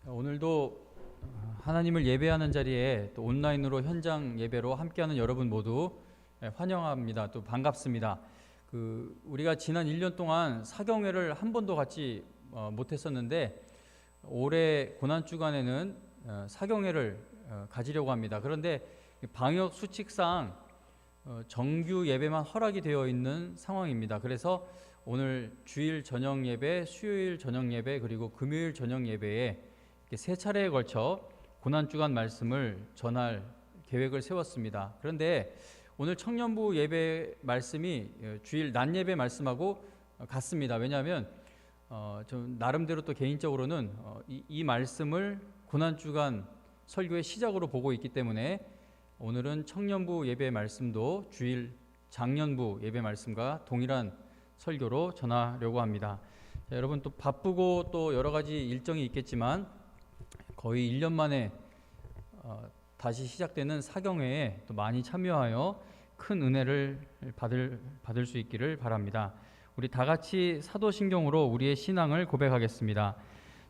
오늘도 하나님을 예배하는 자리에 또 온라인으로 현장 예배로 함께하는 여러분 모두 환영합니다. 또 반갑습니다. 우리가 지난 1년 동안 사경회를 한 번도 같이 못했었는데 올해 고난 주간에는 사경회를 가지려고 합니다. 그런데 방역 수칙상 정규 예배만 허락이 되어 있는 상황입니다. 그래서 오늘 주일 저녁 예배, 수요일 저녁 예배, 그리고 금요일 저녁 예배에 세 차례에 걸쳐 고난주간 말씀을 전할 계획을 세웠습니다. 그런데 오늘 청년부 예배 말씀이 주일 낮 예배 말씀하고 같습니다. 왜냐하면 좀 나름대로 또 개인적으로는 이 말씀을 고난주간 설교의 시작으로 보고 있기 때문에 오늘은 청년부 예배 말씀도 주일 장년부 예배 말씀과 동일한 설교로 전하려고 합니다. 자, 여러분 또 바쁘고 또 여러 가지 일정이 있겠지만 거의 1년 만에 다시 시작되는 사경회에 또 많이 참여하여 큰 은혜를 받을 수 있기를 바랍니다. 우리 다 같이 사도신경으로 우리의 신앙을 고백하겠습니다.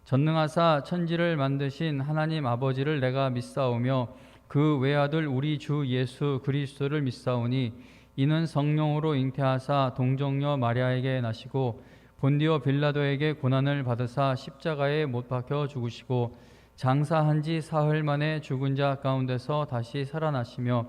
전능하사 천지를 만드신 하나님 아버지를 내가 믿사오며 그 외아들 우리 주 예수 그리스도를 믿사오니 이는 성령으로 잉태하사 동정녀 마리아에게 나시고 본디오 빌라도에게 고난을 받으사 십자가에 못 박혀 죽으시고 장사한 지 사흘 만에 죽은 자 가운데서 다시 살아나시며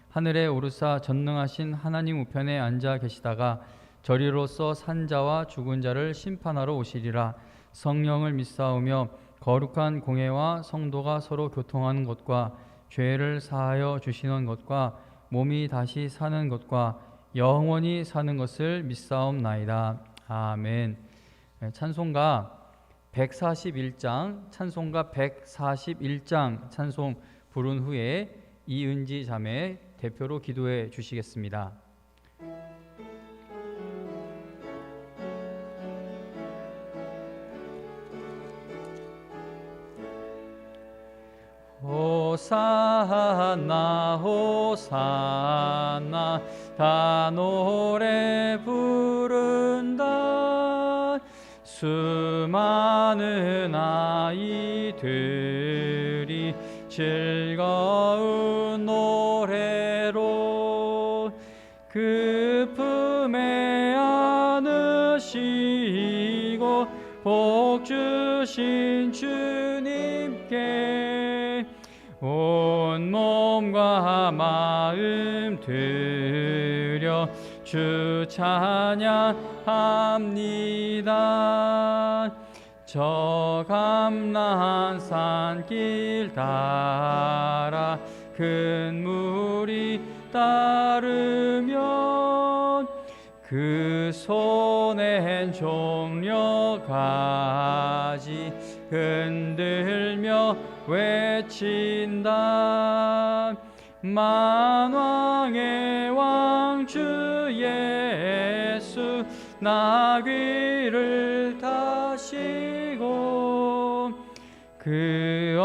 하늘에 오르사 전능하신 하나님 우편에 앉아 계시다가 저리로서 산 자와 죽은 자를 심판하러 오시리라. 성령을 믿사오며 거룩한 공회와 성도가 서로 교통하는 것과 죄를 사하여 주시는 것과 몸이 다시 사는 것과 영원히 사는 것을 믿사옵나이다. 아멘. 찬송가 141장 찬송가 141장 찬송 부른 후에 이은지 자매 대표로 기도해 주시겠습니다. 호산나 호산나 다 노래 부른다. 수많은 아이들이 즐거운 노래로 그 품에 안으시고 복 주신 주님께 온 몸과 마음 드려 주 찬양합니다. 저 감람산 길 따라 큰 무리 따르면 그 손엔 종려가지 흔들며 외친다. 만왕의 왕주 예수 나귀를 타시고 그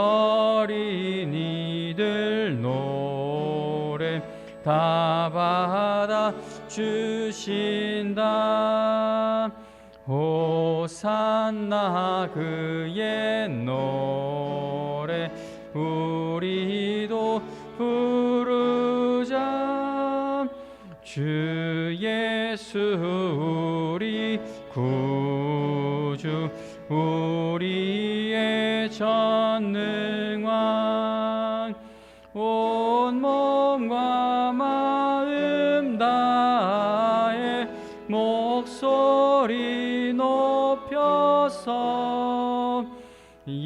어린이들 노래 다 받아 주신다. 호산나 그의 노래 우리도 부르자. 주 예수 우리 구주 우리의 전능왕 온 몸과 마음 다해 목소리 높여서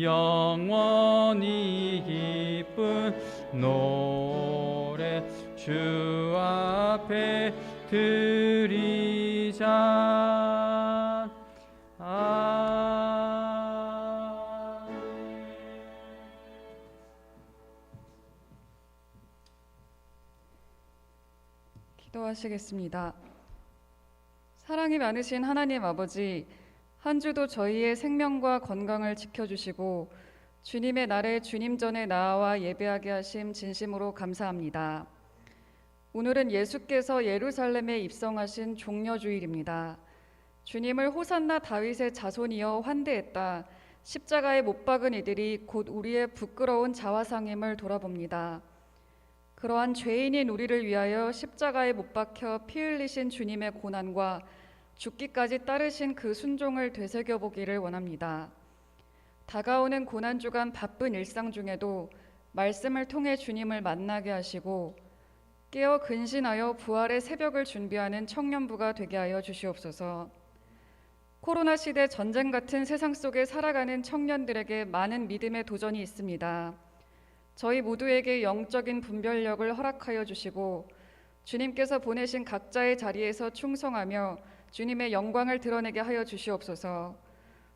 영원히 기쁜 노래 주 앞에 드리자. 기도하시겠습니다. 사랑이 많으신 하나님 아버지, 한 주도 저희의 생명과 건강을 지켜주시고 주님의 날에 주님 전에 나아와 예배하게 하심 진심으로 감사합니다. 오늘은 예수께서 예루살렘에 입성하신 종려주일입니다. 주님을 호산나 다윗의 자손이여 환대했다. 십자가에 못 박은 이들이 곧 우리의 부끄러운 자화상임을 돌아봅니다. 그러한 죄인인 우리를 위하여 십자가에 못 박혀 피 흘리신 주님의 고난과 죽기까지 따르신 그 순종을 되새겨보기를 원합니다. 다가오는 고난주간 바쁜 일상 중에도 말씀을 통해 주님을 만나게 하시고 깨어 근신하여 부활의 새벽을 준비하는 청년부가 되게 하여 주시옵소서. 코로나 시대 전쟁 같은 세상 속에 살아가는 청년들에게 많은 믿음의 도전이 있습니다. 저희 모두에게 영적인 분별력을 허락하여 주시고 주님께서 보내신 각자의 자리에서 충성하며 주님의 영광을 드러내게 하여 주시옵소서.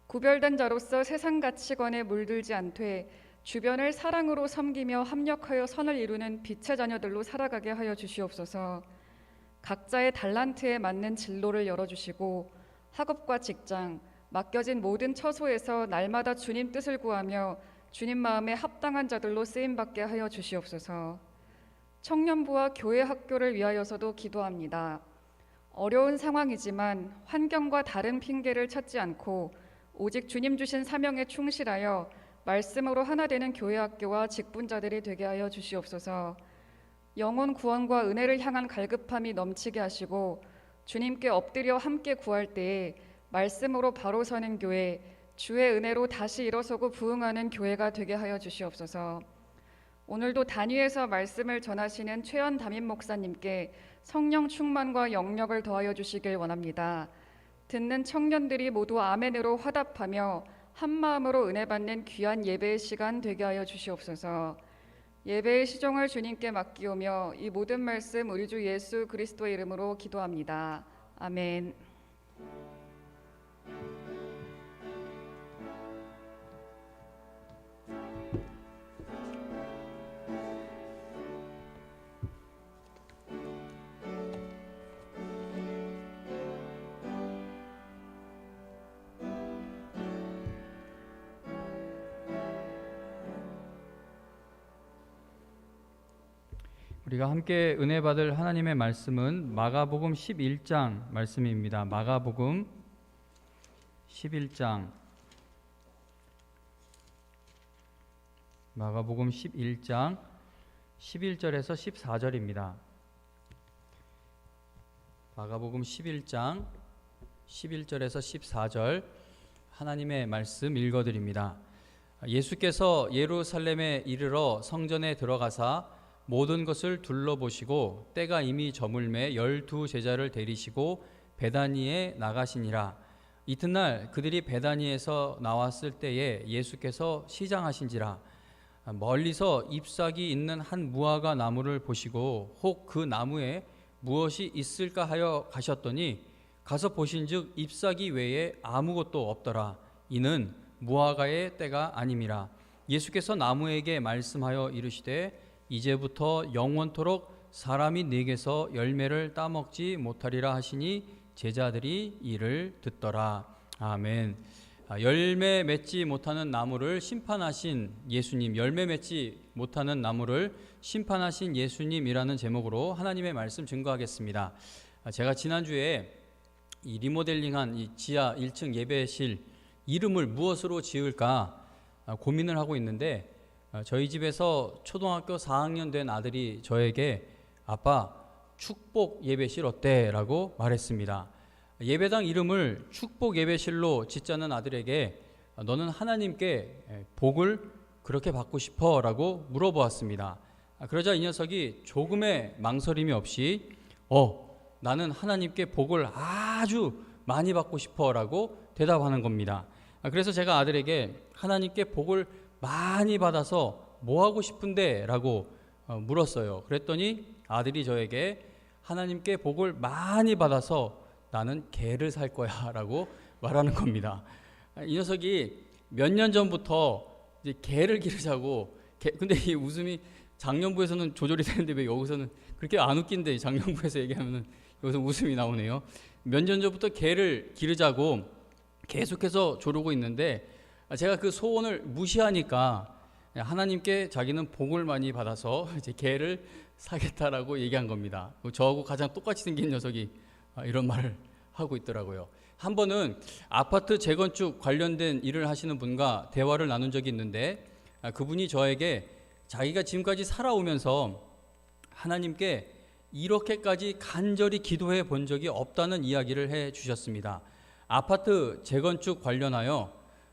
구별된 자로서 세상 가치관에 물들지 않되 주변을 사랑으로 섬기며 합력하여 선을 이루는 빛의 자녀들로 살아가게 하여 주시옵소서. 각자의 달란트에 맞는 진로를 열어주시고 학업과 직장, 맡겨진 모든 처소에서 날마다 주님 뜻을 구하며 주님 마음에 합당한 자들로 쓰임받게 하여 주시옵소서. 청년부와 교회 학교를 위하여서도 기도합니다. 어려운 상황이지만 환경과 다른 핑계를 찾지 않고 오직 주님 주신 사명에 충실하여 말씀으로 하나 되는 교회 학교와 직분자들이 되게 하여 주시옵소서. 영혼 구원과 은혜를 향한 갈급함이 넘치게 하시고 주님께 엎드려 함께 구할 때에 말씀으로 바로 서는 교회, 주의 은혜로 다시 일어서고 부응하는 교회가 되게 하여 주시옵소서. 오늘도 단위에서 말씀을 전하시는 최연 담임 목사님께 성령 충만과 영력을 더하여 주시길 원합니다. 듣는 청년들이 모두 아멘으로 화답하며 한 마음으로 은혜 받는 귀한 예배의 시간 되게 하여 주시옵소서. 예배의 시종을 주님께 맡기오며 이 모든 말씀 우리 주 예수 그리스도의 이름으로 기도합니다. 아멘. 우리가 함께 은혜 받을 하나님의 말씀은 마가복음 11장 말씀입니다. 마가복음 11장 11절에서 14절입니다. 마가복음 11장 11절에서 14절 하나님의 말씀 읽어드립니다. 예수께서 예루살렘에 이르러 성전에 들어가사 모든 것을 둘러보시고 때가 이미 저물매 12 제자를 데리시고 베다니에 나가시니라. 이튿날 그들이 베다니에서 나왔을 때에 예수께서 시장하신지라. 멀리서 잎사귀 있는 한 무화과 나무를 보시고 혹 그 나무에 무엇이 있을까 하여 가셨더니 가서 보신즉 잎사귀 외에 아무것도 없더라. 이는 무화과의 때가 아님이라. 예수께서 나무에게 말씀하여 이르시되 이제부터 영원토록 사람이 네게서 열매를 따먹지 못하리라 하시니 제자들이 이를 듣더라. 아멘. 열매 맺지 못하는 나무를 심판하신 예수님, 열매 맺지 못하는 나무를 심판하신 예수님이라는 제목으로 하나님의 말씀 증거하겠습니다. 제가 지난주에 이 리모델링한 이 지하 1층 예배실 이름을 무엇으로 지을까 고민을 하고 있는데 저희 집에서 초등학교 4학년 된 아들이 저에게 아빠 축복 예배실 어때? 라고 말했습니다. 예배당 이름을 축복 예배실로 짓자는 아들에게 너는 하나님께 복을 그렇게 받고 싶어? 라고 물어보았습니다. 그러자 이 녀석이 조금의 망설임이 없이 나는 하나님께 복을 아주 많이 받고 싶어 라고 대답하는 겁니다. 그래서 제가 아들에게 하나님께 복을 많이 받아서 뭐 하고 싶은데? 라고 물었어요. 그랬더니 아들이 저에게 하나님께 복을 많이 받아서 나는 개를 살 거야 라고 말하는 겁니다. 이 녀석이 몇 년 전부터 이제 개를 기르자고 근데 이 웃음이 장년부에서는 조절이 되는데 왜 여기서는 그렇게 안 웃긴데 장년부에서 얘기하면은 여기서 웃음이 나오네요. 몇 년 전부터 개를 기르자고 계속해서 조르고 있는데 제가 그 소원을 무시하니까 하나님께 자기는 복을 많이 받아서 이제 개를 사겠다라고 얘기한 겁니다. 저하고 가장 똑같이 생긴 녀석이 이런 말을 하고 있더라고요. 한 번은 아파트 재건축 관련된 일을 하시는 분과 대화를 나눈 적이 있는데 그분이 저에게 자기가 지금까지 살아오면서 하나님께 이렇게까지 간절히 기도해 본 적이 없다는 이야기를 해 주셨습니다. 아파트 재건축 관련하여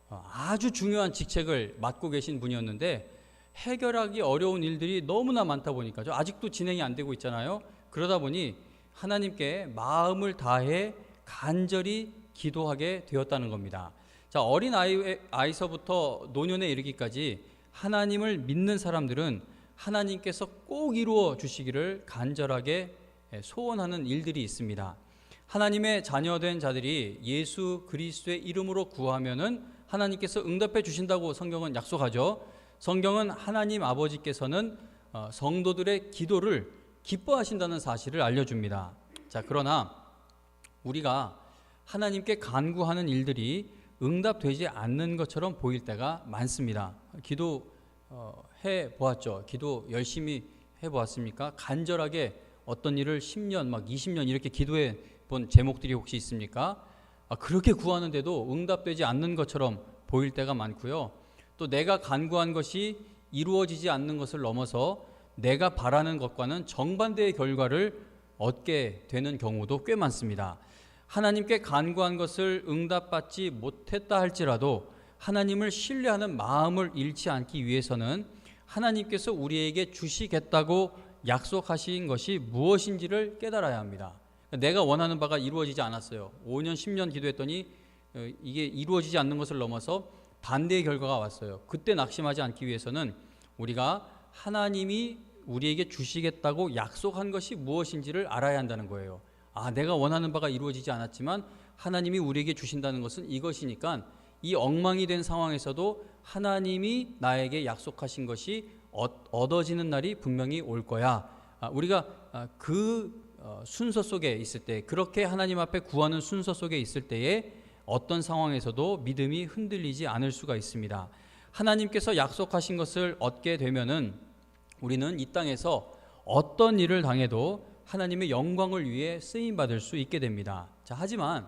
아주 중요한 직책을 맡고 계신 분이었는데 해결하기 어려운 일들이 너무나 많다 보니까 아직도 진행이 안 되고 있잖아요. 그러다 보니 하나님께 마음을 다해 간절히 기도하게 되었다는 겁니다. 자, 어린 아이서부터 노년에 이르기까지 하나님을 믿는 사람들은 하나님께서 꼭 이루어 주시기를 간절하게 소원하는 일들이 있습니다. 하나님의 자녀된 자들이 예수 그리스도의 이름으로 구하면은 하나님께서 응답해 주신다고 성경은 약속하죠. 성경은 하나님 아버지께서는 성도들의 기도를 기뻐하신다는 사실을 알려줍니다. 자, 그러나 우리가 하나님께 간구하는 일들이 응답되지 않는 것처럼 보일 때가 많습니다. 기도해 보았죠. 기도 열심히 해 보았습니까? 간절하게 어떤 일을 10년, 막 20년 이렇게 기도해 본 제목들이 혹시 있습니까? 그렇게 구하는데도 응답되지 않는 것처럼 보일 때가 많고요. 또 내가 간구한 것이 이루어지지 않는 것을 넘어서 내가 바라는 것과는 정반대의 결과를 얻게 되는 경우도 꽤 많습니다. 하나님께 간구한 것을 응답받지 못했다 할지라도 하나님을 신뢰하는 마음을 잃지 않기 위해서는 하나님께서 우리에게 주시겠다고 약속하신 것이 무엇인지를 깨달아야 합니다. 내가 원하는 바가 이루어지지 않았어요. 5년, 10년 기도했더니 이게 이루어지지 않는 것을 넘어서 반대의 결과가 왔어요. 그때 낙심하지 않기 위해서는 우리가 하나님이 우리에게 주시겠다고 약속한 것이 무엇인지를 알아야 한다는 거예요. 내가 원하는 바가 이루어지지 않았지만 하나님이 우리에게 주신다는 것은 이것이니까 이 엉망이 된 상황에서도 하나님이 나에게 약속하신 것이 얻어지는 날이 분명히 올 거야. 우리가 그 순서 속에 있을 때, 그렇게 하나님 앞에 구하는 순서 속에 있을 때에 어떤 상황에서도 믿음이 흔들리지 않을 수가 있습니다. 하나님께서 약속하신 것을 얻게 되면은 우리는 이 땅에서 어떤 일을 당해도 하나님의 영광을 위해 쓰임 받을 수 있게 됩니다. 자, 하지만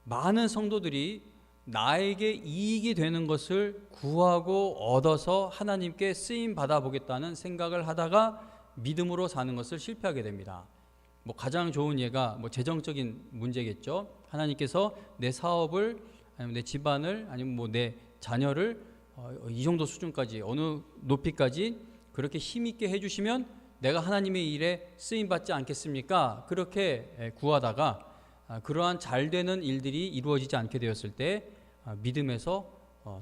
많은 성도들이 나에게 이익이 되는 것을 구하고 얻어서 하나님께 쓰임 받아 보겠다는 생각을 하다가 믿음으로 사는 것을 실패하게 됩니다. 가장 좋은 예가 재정적인 문제겠죠. 하나님께서 내 사업을 아니면 내 집안을 아니면 내 자녀를 이 정도 수준까지 어느 높이까지 그렇게 힘있게 해주시면 내가 하나님의 일에 쓰임 받지 않겠습니까? 그렇게 구하다가 그러한 잘 되는 일들이 이루어지지 않게 되었을 때 믿음에서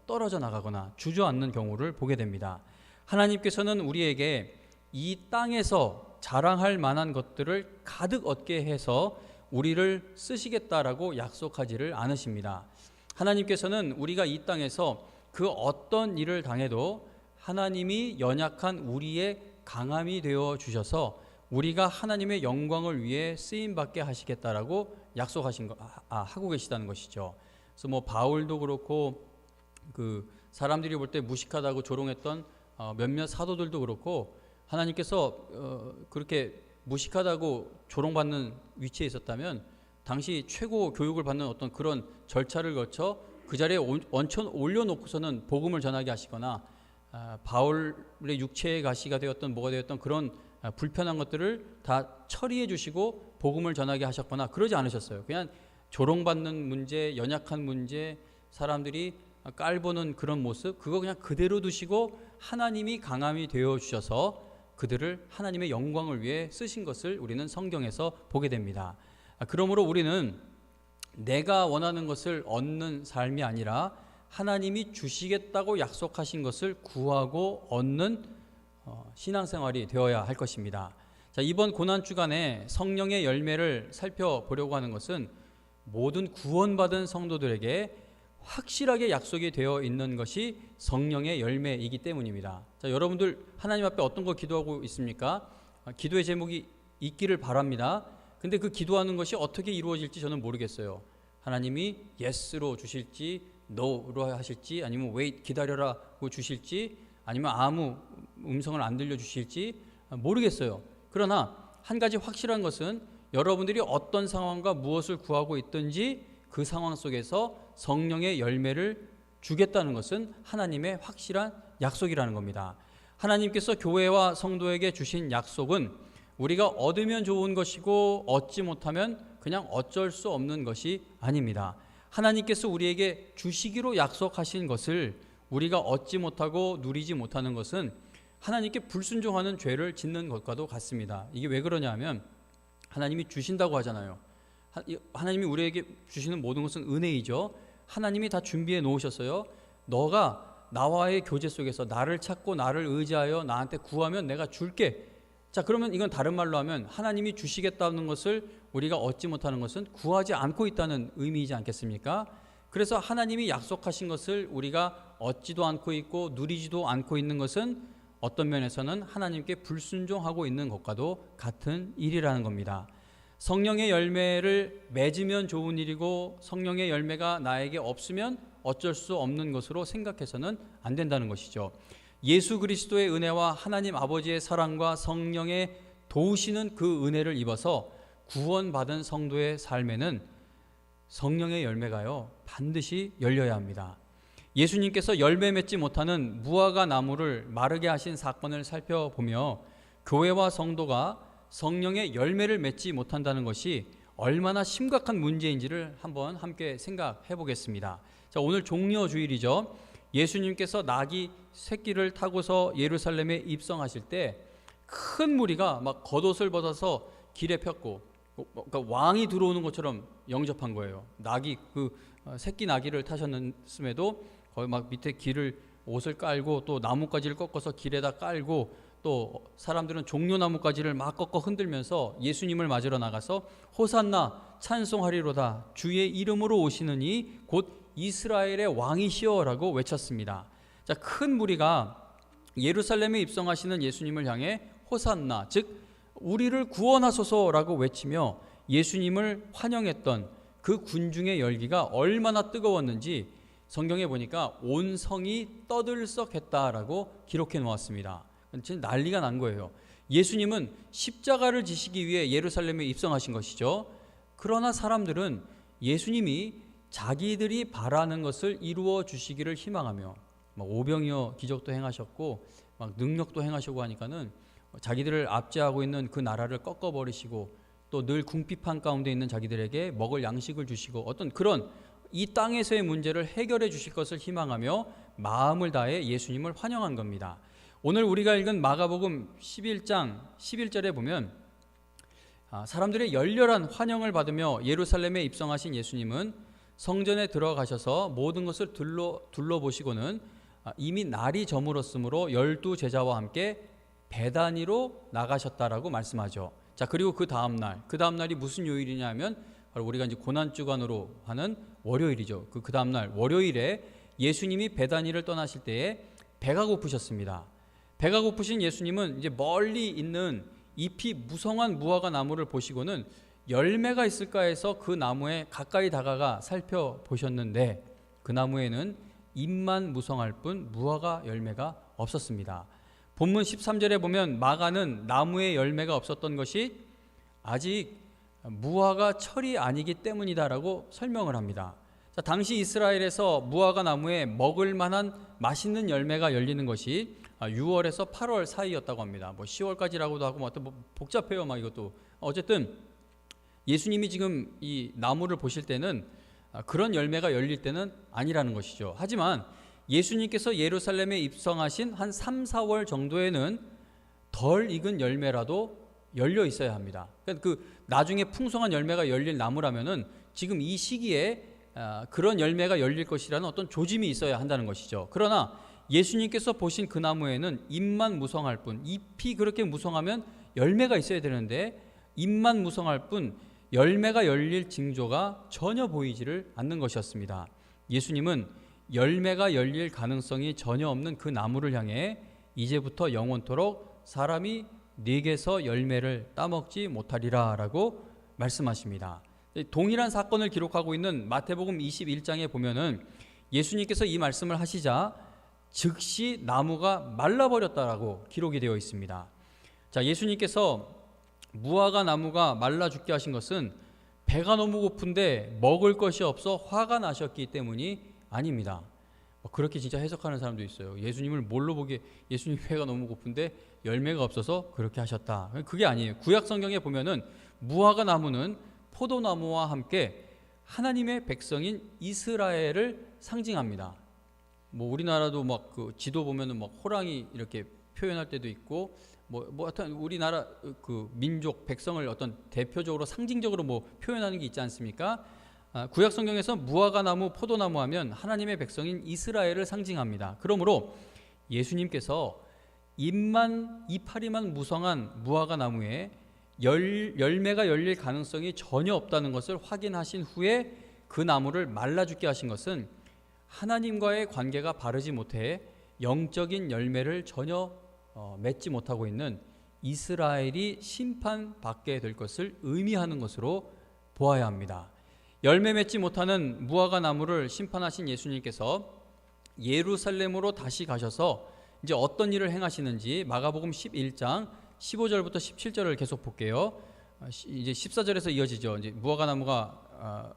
떨어져 나가거나 주저앉는 경우를 보게 됩니다. 하나님께서는 우리에게 이 땅에서 자랑할 만한 것들을 가득 얻게 해서 우리를 쓰시겠다라고 약속하지를 않으십니다. 하나님께서는 우리가 이 땅에서 그 어떤 일을 당해도 하나님이 연약한 우리의 강함이 되어 주셔서 우리가 하나님의 영광을 위해 쓰임 받게 하시겠다라고 약속하신 하고 계시다는 것이죠. 그래서 바울도 그렇고 그 사람들이 볼 때 무식하다고 조롱했던 몇몇 사도들도 그렇고 하나님께서 그렇게 무식하다고 조롱받는 위치에 있었다면 당시 최고 교육을 받는 어떤 그런 절차를 거쳐 그 자리에 원천 올려놓고서는 복음을 전하게 하시거나 바울의 육체의 가시가 되었던 뭐가 되었던 그런 불편한 것들을 다 처리해 주시고 복음을 전하게 하셨거나 그러지 않으셨어요. 그냥 조롱받는 문제, 연약한 문제, 사람들이 깔보는 그런 모습, 그거 그냥 그대로 두시고 하나님이 강함이 되어 주셔서 그들을 하나님의 영광을 위해 쓰신 것을 우리는 성경에서 보게 됩니다. 그러므로 우리는 내가 원하는 것을 얻는 삶이 아니라 하나님이 주시겠다고 약속하신 것을 구하고 얻는 신앙생활이 되어야 할 것입니다. 자, 이번 고난주간에 성령의 열매를 살펴보려고 하는 것은 모든 구원받은 성도들에게 확실하게 약속이 되어 있는 것이 성령의 열매이기 때문입니다. 자, 여러분들 하나님 앞에 어떤 거 기도하고 있습니까? 기도의 제목이 있기를 바랍니다. 근데 그 기도하는 것이 어떻게 이루어질지 저는 모르겠어요. 하나님이 yes로 주실지 no로 하실지 아니면 wait 기다려라고 주실지 아니면 아무 음성을 안 들려주실지 모르겠어요. 그러나 한 가지 확실한 것은 여러분들이 어떤 상황과 무엇을 구하고 있든지 그 상황 속에서 성령의 열매를 주겠다는 것은 하나님의 확실한 약속이라는 겁니다. 하나님께서 교회와 성도에게 주신 약속은 우리가 얻으면 좋은 것이고 얻지 못하면 그냥 어쩔 수 없는 것이 아닙니다. 하나님께서 우리에게 주시기로 약속하신 것을 우리가 얻지 못하고 누리지 못하는 것은 하나님께 불순종하는 죄를 짓는 것과도 같습니다. 이게 왜 그러냐면 하나님이 주신다고 하잖아요. 하나님이 우리에게 주시는 모든 것은 은혜이죠. 하나님이 다 준비해 놓으셨어요. 너가 나와의 교제 속에서 나를 찾고 나를 의지하여 나한테 구하면 내가 줄게. 자, 그러면 이건 다른 말로 하면 하나님이 주시겠다는 것을 우리가 얻지 못하는 것은 구하지 않고 있다는 의미이지 않겠습니까? 그래서 하나님이 약속하신 것을 우리가 얻지도 않고 있고 누리지도 않고 있는 것은 어떤 면에서는 하나님께 불순종하고 있는 것과도 같은 일이라는 겁니다. 성령의 열매를 맺으면 좋은 일이고 성령의 열매가 나에게 없으면 어쩔 수 없는 것으로 생각해서는 안 된다는 것이죠. 예수 그리스도의 은혜와 하나님 아버지의 사랑과 성령의 도우시는 그 은혜를 입어서 구원받은 성도의 삶에는 성령의 열매가요 반드시 열려야 합니다. 예수님께서 열매 맺지 못하는 무화과 나무를 마르게 하신 사건을 살펴보며 교회와 성도가 성령의 열매를 맺지 못한다는 것이 얼마나 심각한 문제인지를 한번 함께 생각해 보겠습니다. 자, 오늘 종려주일이죠. 예수님께서 낙이 새끼를 타고서 예루살렘에 입성하실 때 큰 무리가 막 겉옷을 벗어서 길에 폈고, 그러니까 왕이 들어오는 것처럼 영접한 거예요. 낙이 그 새끼 나귀를 타셨음에도 거기 막 밑에 길을 옷을 깔고 또 나뭇가지를 꺾어서 길에다 깔고 또 사람들은 종려나뭇가지를 막 꺾어 흔들면서 예수님을 맞으러 나가서 호산나 찬송하리로다 주의 이름으로 오시는 이 곧 이스라엘의 왕이시여라고 외쳤습니다. 자, 큰 무리가 예루살렘에 입성하시는 예수님을 향해 호산나, 즉 우리를 구원하소서라고 외치며 예수님을 환영했던 그 군중의 열기가 얼마나 뜨거웠는지 성경에 보니까 온 성이 떠들썩했다라고 기록해 놓았습니다. 진짜 난리가 난 거예요. 예수님은 십자가를 지시기 위해 예루살렘에 입성하신 것이죠. 그러나 사람들은 예수님이 자기들이 바라는 것을 이루어 주시기를 희망하며 막 오병이어 기적도 행하셨고 막 능력도 행하시고 하니까는 자기들을 압제하고 있는 그 나라를 꺾어버리시고 또 늘 궁핍한 가운데 있는 자기들에게 먹을 양식을 주시고 어떤 그런 이 땅에서의 문제를 해결해 주실 것을 희망하며 마음을 다해 예수님을 환영한 겁니다. 오늘 우리가 읽은 마가복음 11장 11절에 보면 사람들의 열렬한 환영을 받으며 예루살렘에 입성하신 예수님은 성전에 들어가셔서 모든 것을 둘러보시고는 이미 날이 저물었으므로 12 제자와 함께 베다니로 나가셨다라고 말씀하죠. 자, 그리고 그 다음 날이 무슨 요일이냐 하면 바로 우리가 이제 고난주간으로 하는 월요일이죠. 그 다음 날 월요일에 예수님이 베다니를 떠나실 때에 배가 고프셨습니다. 배가 고프신 예수님은 이제 멀리 있는 잎이 무성한 무화과 나무를 보시고는 열매가 있을까 해서 그 나무에 가까이 다가가 살펴보셨는데 그 나무에는 잎만 무성할 뿐 무화과 열매가 없었습니다. 본문 13절에 보면 마가는 나무에 열매가 없었던 것이 아직 무화과 철이 아니기 때문이다라고 설명을 합니다. 자, 당시 이스라엘에서 무화과 나무에 먹을 만한 맛있는 열매가 열리는 것이 6월에서 8월 사이였다고 합니다. 뭐 10월까지라고도 하고 뭐 복잡해요. 막 이것도 어쨌든 예수님이 지금 이 나무를 보실 때는 그런 열매가 열릴 때는 아니라는 것이죠. 하지만 예수님께서 예루살렘에 입성하신 한 3, 4월 정도에는 덜 익은 열매라도 열려 있어야 합니다. 그러니까 그 나중에 풍성한 열매가 열릴 나무라면은 지금 이 시기에 그런 열매가 열릴 것이라는 어떤 조짐이 있어야 한다는 것이죠. 그러나 예수님께서 보신 그 나무에는 잎만 무성할 뿐, 잎이 그렇게 무성하면 열매가 있어야 되는데 잎만 무성할 뿐 열매가 열릴 징조가 전혀 보이지를 않는 것이었습니다. 예수님은 열매가 열릴 가능성이 전혀 없는 그 나무를 향해 이제부터 영원토록 사람이 네게서 열매를 따먹지 못하리라 라고 말씀하십니다. 동일한 사건을 기록하고 있는 마태복음 21장에 보면은 예수님께서 이 말씀을 하시자 즉시 나무가 말라버렸다라고 기록이 되어 있습니다. 자, 예수님께서 무화과 나무가 말라 죽게 하신 것은 배가 너무 고픈데 먹을 것이 없어 화가 나셨기 때문이 아닙니다. 그렇게 진짜 해석하는 사람도 있어요. 예수님을 뭘로 보기에 예수님 배가 너무 고픈데 열매가 없어서 그렇게 하셨다. 그게 아니에요. 구약 성경에 보면은 무화과 나무는 포도나무와 함께 하나님의 백성인 이스라엘을 상징합니다. 뭐 우리나라도 막 그 지도 보면은 막 호랑이 이렇게 표현할 때도 있고 뭐 하여튼 우리나라 그 민족 백성을 어떤 대표적으로 상징적으로 뭐 표현하는 게 있지 않습니까? 구약 성경에서 무화과 나무, 포도나무 하면 하나님의 백성인 이스라엘을 상징합니다. 그러므로 예수님께서 이파리만 무성한 무화과 나무에 열매가 열릴 가능성이 전혀 없다는 것을 확인하신 후에 그 나무를 말라 죽게 하신 것은 하나님과의 관계가 바르지 못해 영적인 열매를 전혀 맺지 못하고 있는 이스라엘이 심판받게 될 것을 의미하는 것으로 보아야 합니다. 열매 맺지 못하는 무화과 나무를 심판하신 예수님께서 예루살렘으로 다시 가셔서 이제 어떤 일을 행하시는지 마가복음 11장 15절부터 17절을 계속 볼게요. 이제 14절에서 이어지죠. 이제 무화과 나무가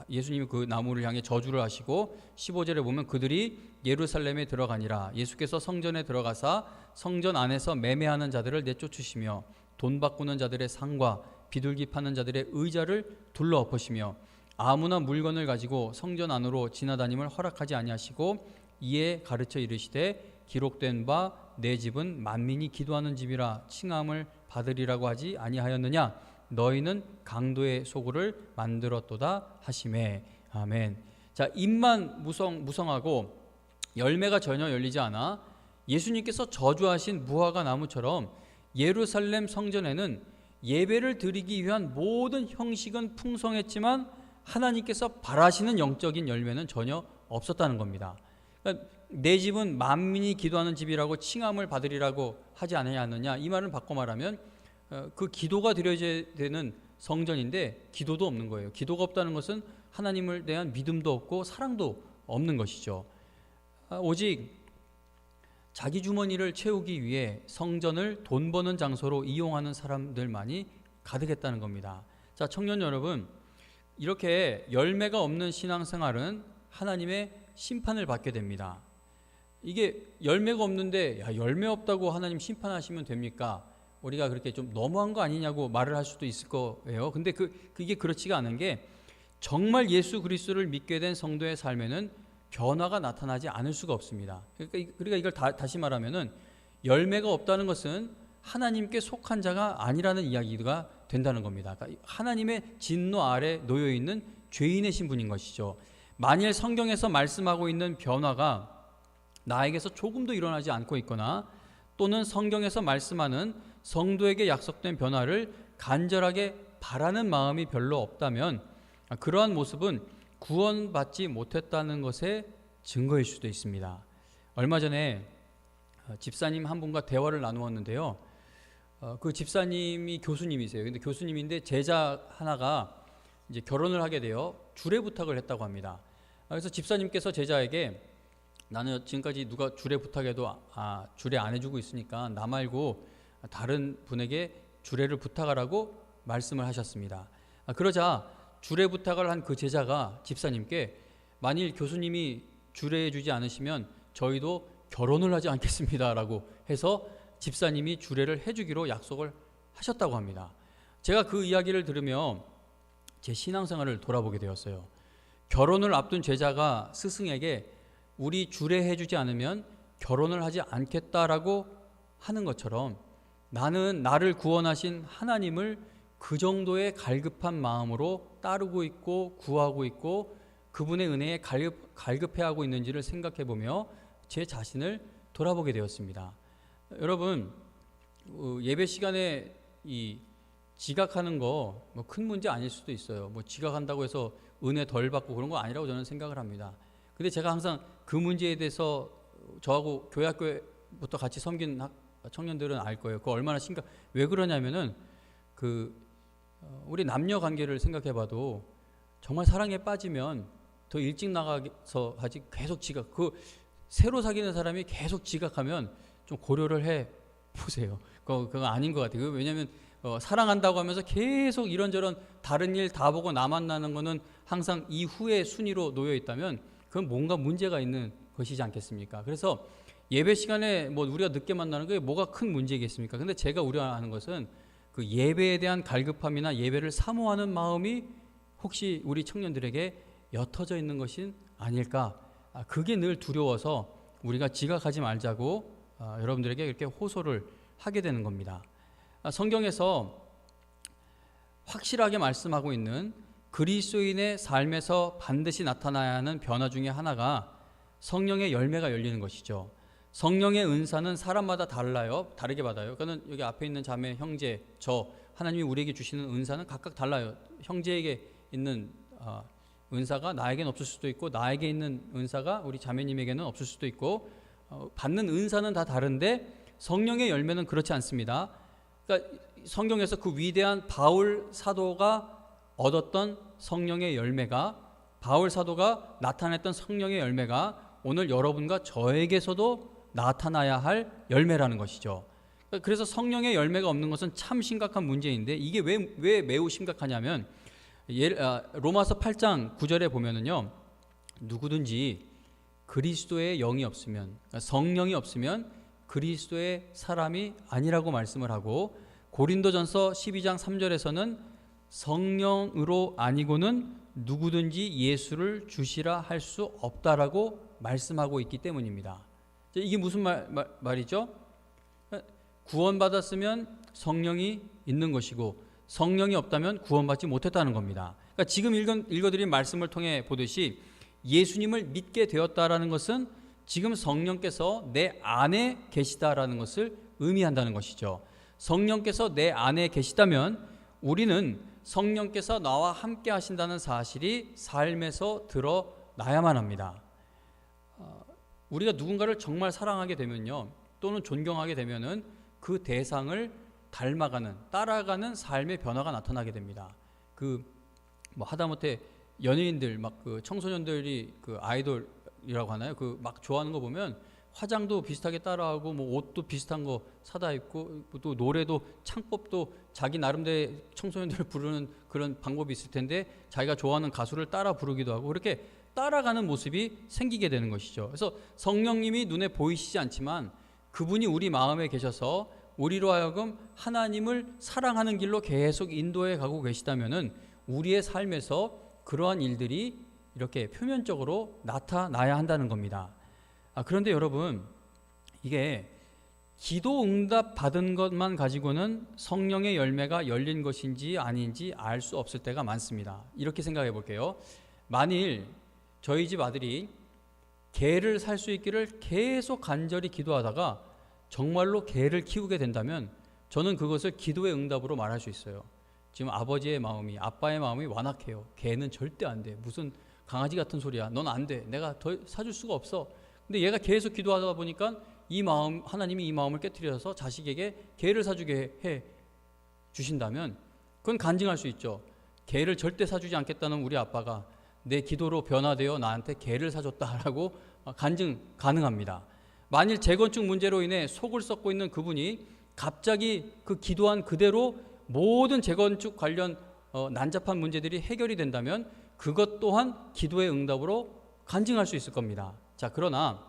예수님이 그 나무를 향해 저주를 하시고 15절에 보면 그들이 예루살렘에 들어가니라. 예수께서 성전에 들어가사 성전 안에서 매매하는 자들을 내쫓으시며 돈 바꾸는 자들의 상과 비둘기 파는 자들의 의자를 둘러엎으시며 아무나 물건을 가지고 성전 안으로 지나다님을 허락하지 아니하시고 이에 가르쳐 이르시되 기록된 바 내 집은 만민이 기도하는 집이라 칭함을 받으리라고 하지 아니하였느냐 너희는 강도의 소굴을 만들었도다 하시매. 아멘. 자, 잎만 무성하고 열매가 전혀 열리지 않아 예수님께서 저주하신 무화과 나무처럼 예루살렘 성전에는 예배를 드리기 위한 모든 형식은 풍성했지만 하나님께서 바라시는 영적인 열매는 전혀 없었다는 겁니다. 그러니까 내 집은 만민이 기도하는 집이라고 칭함을 받으리라고 하지 않느냐, 이 말은 바꿔 말하면 그 기도가 드려져야 되는 성전인데 기도도 없는 거예요. 기도가 없다는 것은 하나님을 대한 믿음도 없고 사랑도 없는 것이죠. 오직 자기 주머니를 채우기 위해 성전을 돈 버는 장소로 이용하는 사람들만이 가득했다는 겁니다. 자, 청년 여러분, 이렇게 열매가 없는 신앙생활은 하나님의 심판을 받게 됩니다. 이게 열매가 없는데 열매 없다고 하나님 심판하시면 됩니까? 우리가 그렇게 좀 너무한 거 아니냐고 말을 할 수도 있을 거예요. 근데 그게 그렇지가 않은 게 정말 예수 그리스도를 믿게 된 성도의 삶에는 변화가 나타나지 않을 수가 없습니다. 그러니까 이걸 다시 말하면은 열매가 없다는 것은 하나님께 속한 자가 아니라는 이야기가 된다는 겁니다. 그러니까 하나님의 진노 아래 놓여 있는 죄인의 신분인 것이죠. 만일 성경에서 말씀하고 있는 변화가 나에게서 조금도 일어나지 않고 있거나 또는 성경에서 말씀하는 성도에게 약속된 변화를 간절하게 바라는 마음이 별로 없다면 그러한 모습은 구원받지 못했다는 것의 증거일 수도 있습니다. 얼마 전에 집사님 한 분과 대화를 나누었는데요. 그 집사님이 교수님이세요. 근데 교수님인데 제자 하나가 이제 결혼을 하게 되어 주례 부탁을 했다고 합니다. 그래서 집사님께서 제자에게 나는 지금까지 누가 주례 부탁해도 주례 안 해주고 있으니까 나 말고 다른 분에게 주례를 부탁하라고 말씀을 하셨습니다. 그러자 주례 부탁을 한 그 제자가 집사님께 만일 교수님이 주례해 주지 않으시면 저희도 결혼을 하지 않겠습니다라고 해서 집사님이 주례를 해주기로 약속을 하셨다고 합니다. 제가 그 이야기를 들으며 제 신앙생활을 돌아보게 되었어요. 결혼을 앞둔 제자가 스승에게 우리 주례해 주지 않으면 결혼을 하지 않겠다라고 하는 것처럼 나는 나를 구원하신 하나님을 그 정도의 갈급한 마음으로 따르고 있고 구하고 있고 그분의 은혜에 갈급해하고 있는지를 생각해 보며 제 자신을 돌아보게 되었습니다. 여러분, 예배 시간에 이 지각하는 거 뭐 큰 문제 아닐 수도 있어요. 뭐 지각한다고 해서 은혜 덜 받고 그런 거 아니라고 저는 생각을 합니다. 근데 제가 항상 그 문제에 대해서 저하고 교회학교부터 같이 섬긴 청년들은 알 거예요. 그거 얼마나 왜 그러냐면은 우리 남녀 관계를 생각해봐도 정말 사랑에 빠지면 더 일찍 나가서 하지 계속 지각. 새로 사귀는 사람이 계속 지각하면 좀 고려를 해 보세요. 그거 아닌 것 같아요. 왜냐하면 사랑한다고 하면서 계속 이런저런 다른 일 다 보고 나 만나는 거는 항상 이후의 순위로 놓여 있다면 그건 뭔가 문제가 있는 것이지 않겠습니까? 그래서 예배 시간에 뭐 우리가 늦게 만나는 게 뭐가 큰 문제겠습니까? 근데 제가 우려하는 것은 그 예배에 대한 갈급함이나 예배를 사모하는 마음이 혹시 우리 청년들에게 옅어져 있는 것이 아닐까? 그게 늘 두려워서 우리가 지각하지 말자고 여러분들에게 이렇게 호소를 하게 되는 겁니다. 성경에서 확실하게 말씀하고 있는 그리스도인의 삶에서 반드시 나타나야 하는 변화 중에 하나가 성령의 열매가 열리는 것이죠. 성령의 은사는 사람마다 달라요. 다르게 받아요. 그러니까 여기 앞에 있는 자매, 형제, 저 하나님이 우리에게 주시는 은사는 각각 달라요. 형제에게 있는 은사가 나에게는 없을 수도 있고 나에게 있는 은사가 우리 자매님에게는 없을 수도 있고 받는 은사는 다 다른데 성령의 열매는 그렇지 않습니다. 그러니까 성경에서 그 위대한 바울 사도가 얻었던 성령의 열매가 바울 사도가 나타냈던 성령의 열매가 오늘 여러분과 저에게서도 나타나야 할 열매라는 것이죠. 그래서 성령의 열매가 없는 것은 참 심각한 문제인데 이게 왜 매우 심각하냐면 로마서 8장 9절에 보면은요, 누구든지 그리스도의 영이 없으면, 성령이 없으면 그리스도의 사람이 아니라고 말씀을 하고, 고린도전서 12장 3절에서는 성령으로 아니고는 누구든지 예수를 주시라 할 수 없다라고 말씀하고 있기 때문입니다. 이게 무슨 말이죠? 구원받았으면 성령이 있는 것이고 성령이 없다면 구원받지 못했다는 겁니다. 그러니까 지금 읽어드린 말씀을 통해 보듯이 예수님을 믿게 되었다라는 것은 지금 성령께서 내 안에 계시다라는 것을 의미한다는 것이죠. 성령께서 내 안에 계시다면 우리는 성령께서 나와 함께 하신다는 사실이 삶에서 드러나야만 합니다. 우리가 누군가를 정말 사랑하게 되면요, 또는 존경하게 되면은 그 대상을 닮아가는, 따라가는 삶의 변화가 나타나게 됩니다. 뭐 하다못해 연예인들, 막 그 청소년들이 그 아이돌이라고 하나요? 그 막 좋아하는 거 보면 화장도 비슷하게 따라하고, 뭐 옷도 비슷한 거 사다 입고, 또 노래도 창법도 자기 나름대로 청소년들 부르는 그런 방법이 있을 텐데 자기가 좋아하는 가수를 따라 부르기도 하고, 그렇게 따라가는 모습이 생기게 되는 것이죠. 그래서 성령님이 눈에 보이시지 않지만 그분이 우리 마음에 계셔서 우리로 하여금 하나님을 사랑하는 길로 계속 인도해 가고 계시다면은 우리의 삶에서 그러한 일들이 이렇게 표면적으로 나타나야 한다는 겁니다. 그런데 여러분, 이게 기도 응답 받은 것만 가지고는 성령의 열매가 열린 것인지 아닌지 알 수 없을 때가 많습니다. 이렇게 생각해 볼게요. 만일 저희 집 아들이 개를 살 수 있기를 계속 간절히 기도하다가 정말로 개를 키우게 된다면 저는 그것을 기도의 응답으로 말할 수 있어요. 지금 아버지의 마음이, 아빠의 마음이 완악해요. 개는 절대 안 돼. 무슨 강아지 같은 소리야. 넌 안 돼. 내가 더 사줄 수가 없어. 근데 얘가 계속 기도하다 보니까 이 마음, 하나님이 이 마음을 깨트려서 자식에게 개를 사주게 해 주신다면 그건 간증할 수 있죠. 개를 절대 사주지 않겠다는 우리 아빠가 내 기도로 변화되어 나한테 개를 사줬다라고 간증 가능합니다. 만일 재건축 문제로 인해 속을 썩고 있는 그분이 갑자기 그 기도한 그대로 모든 재건축 관련 난잡한 문제들이 해결이 된다면 그것 또한 기도의 응답으로 간증할 수 있을 겁니다. 자, 그러나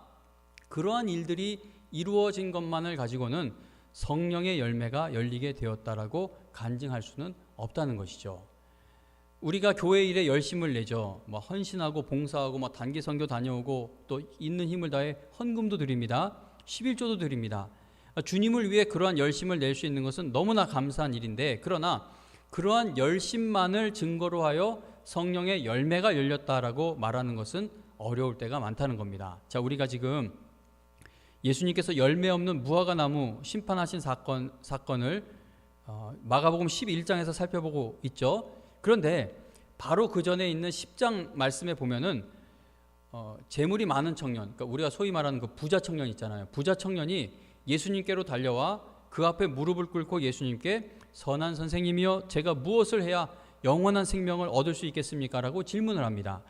그러한 일들이 이루어진 것만을 가지고는 성령의 열매가 열리게 되었다라고 간증할 수는 없다는 것이죠. 우리가 교회 일에 열심을 내죠. 뭐 헌신하고 봉사하고 뭐 단기 선교 다녀오고 또 있는 힘을 다해 헌금도 드립니다. 11조도 드립니다. 주님을 위해 그러한 열심을 낼 수 있는 것은 너무나 감사한 일인데, 그러나 그러한 열심만을 증거로 하여 성령의 열매가 열렸다라고 말하는 것은 어려울 때가 많다는 겁니다. 자, 우리가 지금 예수님께서 열매 없는 무화과 나무 심판하신 사건을 마가복음 11장에서 살펴보고 있죠. 그런데 바로 그 전에 있는 10장 말씀에 보면은 재물이 많은 청년, 그러니까 우리가 소위 말하는 그 부자 청년 있잖아요. 부자 청년이 예수님께로 달려와 그 앞에 무릎을 꿇고 예수님께 선한 선생님이여 제가 무엇을 해야 영원한 생명을 얻을 수 있겠습니까? 라고 질문을 합니다.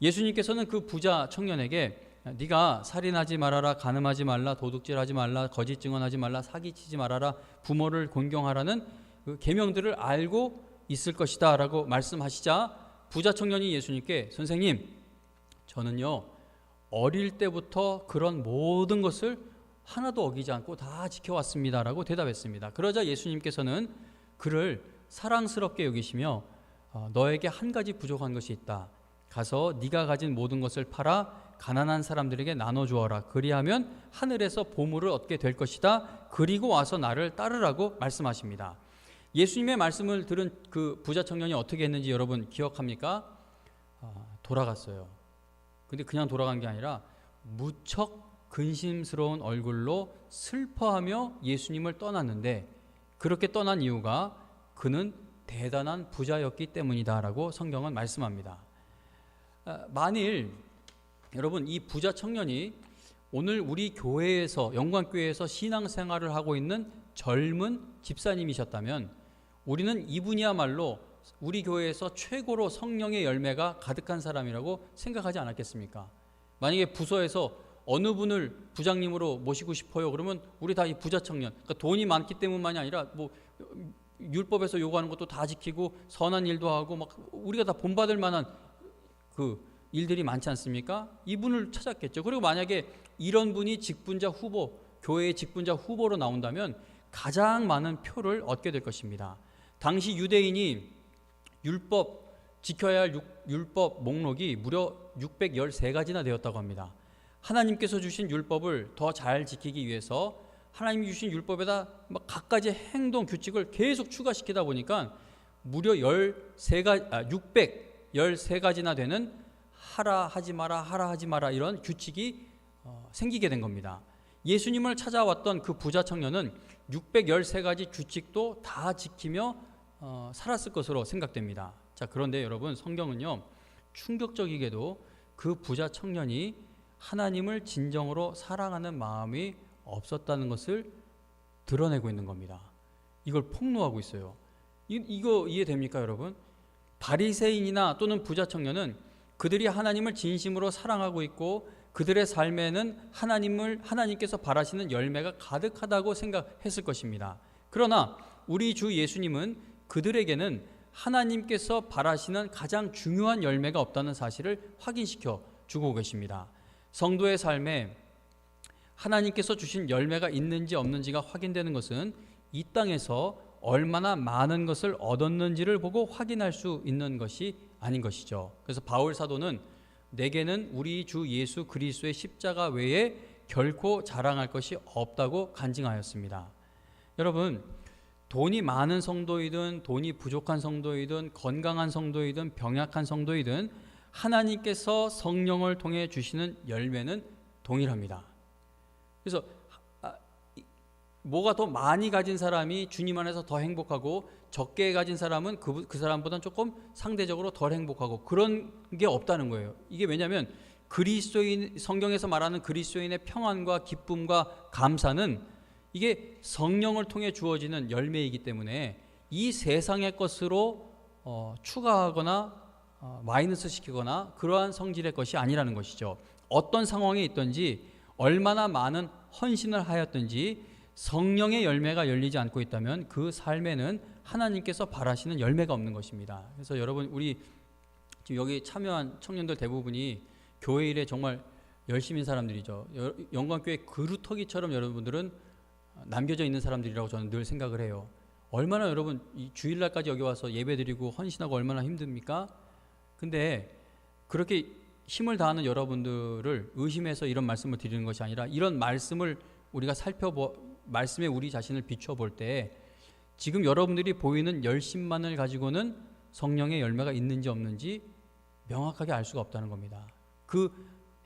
예수님께서는 그 부자 청년에게 네가 살인하지 말아라, 간음하지 말라, 도둑질하지 말라, 거짓 증언하지 말라, 사기치지 말아라, 부모를 공경하라는 그 계명들을 알고 있을 것이다라고 말씀하시자 부자 청년이 예수님께 선생님, 저는요 어릴 때부터 그런 모든 것을 하나도 어기지 않고 다 지켜왔습니다라고 대답했습니다. 그러자 예수님께서는 그를 사랑스럽게 여기시며 너에게 한 가지 부족한 것이 있다. 가서 네가 가진 모든 것을 팔아 가난한 사람들에게 나눠주어라. 그리하면 하늘에서 보물을 얻게 될 것이다. 그리고 와서 나를 따르라고 말씀하십니다. 예수님의 말씀을 들은 그 부자 청년이 어떻게 했는지 여러분 기억합니까? 돌아갔어요. 근데 그냥 돌아간 게 아니라 무척 근심스러운 얼굴로 슬퍼하며 예수님을 떠났는데, 그렇게 떠난 이유가 그는 대단한 부자였기 때문이다라고 성경은 말씀합니다. 만일 여러분 이 부자 청년이 오늘 우리 교회에서, 영광교회에서 신앙생활을 하고 있는 젊은 집사님이셨다면 우리는 이분이야말로 우리 교회에서 최고로 성령의 열매가 가득한 사람이라고 생각하지 않았겠습니까? 만약에 부서에서 어느 분을 부장님으로 모시고 싶어요 그러면 우리 다 이 부자 청년, 그러니까 돈이 많기 때문만이 아니라 뭐 율법에서 요구하는 것도 다 지키고 선한 일도 하고 막 우리가 다 본받을 만한 그 일들이 많지 않습니까? 이분을 찾았겠죠. 그리고 만약에 이런 분이 직분자 후보, 교회의 직분자 후보로 나온다면 가장 많은 표를 얻게 될 것입니다. 당시 유대인이 율법 지켜야 할 율법 목록이 무려 613가지나 되었다고 합니다. 하나님께서 주신 율법을 더 잘 지키기 위해서 하나님이 주신 율법에다 막 갖가지 행동 규칙을 계속 추가시키다 보니까 무려 613가지나 되는 하라 하지 마라 하라 하지 마라 이런 규칙이 생기게 된 겁니다. 예수님을 찾아왔던 그 부자 청년은 613가지 규칙도 다 지키며 살았을 것으로 생각됩니다. 자, 그런데 여러분 성경은요 충격적이게도 그 부자 청년이 하나님을 진정으로 사랑하는 마음이 없었다는 것을 드러내고 있는 겁니다. 이걸 폭로하고 있어요. 이거 이해됩니까 여러분? 바리새인이나 또는 부자 청년은 그들이 하나님을 진심으로 사랑하고 있고 그들의 삶에는 하나님께서 바라시는 열매가 가득하다고 생각했을 것입니다. 그러나 우리 주 예수님은 그들에게는 하나님께서 바라시는 가장 중요한 열매가 없다는 사실을 확인시켜 주고 계십니다. 성도의 삶에 하나님께서 주신 열매가 있는지 없는지가 확인되는 것은 이 땅에서 얼마나 많은 것을 얻었는지를 보고 확인할 수 있는 것이 아닌 것이죠. 그래서 바울 사도는 내게는 우리 주 예수 그리스도의 십자가 외에 결코 자랑할 것이 없다고 간증하였습니다. 여러분, 돈이 많은 성도이든 돈이 부족한 성도이든 건강한 성도이든 병약한 성도이든 하나님께서 성령을 통해 주시는 열매는 동일합니다. 그래서 뭐가 더 많이 가진 사람이 주님 안에서 더 행복하고 적게 가진 사람은 그 사람보다는 조금 상대적으로 덜 행복하고 그런 게 없다는 거예요. 이게 왜냐하면 성경에서 말하는 그리스도인의 평안과 기쁨과 감사는 이게 성령을 통해 주어지는 열매이기 때문에 이 세상의 것으로 추가하거나 마이너스 시키거나 그러한 성질의 것이 아니라는 것이죠. 어떤 상황에 있든지 얼마나 많은 헌신을 하였든지 성령의 열매가 열리지 않고 있다면 그 삶에는 하나님께서 바라시는 열매가 없는 것입니다. 그래서 여러분 우리 지금 여기 참여한 청년들 대부분이 교회 일에 정말 열심인 사람들이죠. 영광교회 그루터기처럼 여러분들은 남겨져 있는 사람들이라고 저는 늘 생각을 해요. 얼마나 여러분 이 주일날까지 여기 와서 예배드리고 헌신하고 얼마나 힘듭니까? 근데 그렇게 힘을 다하는 여러분들을 의심해서 이런 말씀을 드리는 것이 아니라 이런 말씀을 우리가 말씀에 우리 자신을 비춰볼 때 지금 여러분들이 보이는 열심만을 가지고는 성령의 열매가 있는지 없는지 명확하게 알 수가 없다는 겁니다. 그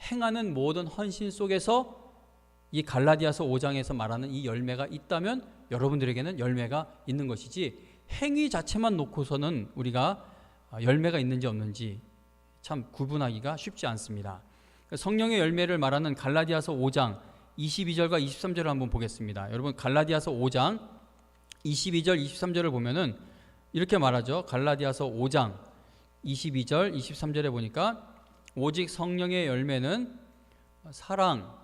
행하는 모든 헌신 속에서 이 갈라디아서 5장에서 말하는 이 열매가 있다면 여러분들에게는 열매가 있는 것이지 행위 자체만 놓고서는 우리가 열매가 있는지 없는지 참 구분하기가 쉽지 않습니다. 성령의 열매를 말하는 갈라디아서 5장 22절과 23절을 한번 보겠습니다. 여러분 갈라디아서 5장 22절 23절을 보면은 이렇게 말하죠. 갈라디아서 5장 22절 23절에 보니까 오직 성령의 열매는 사랑,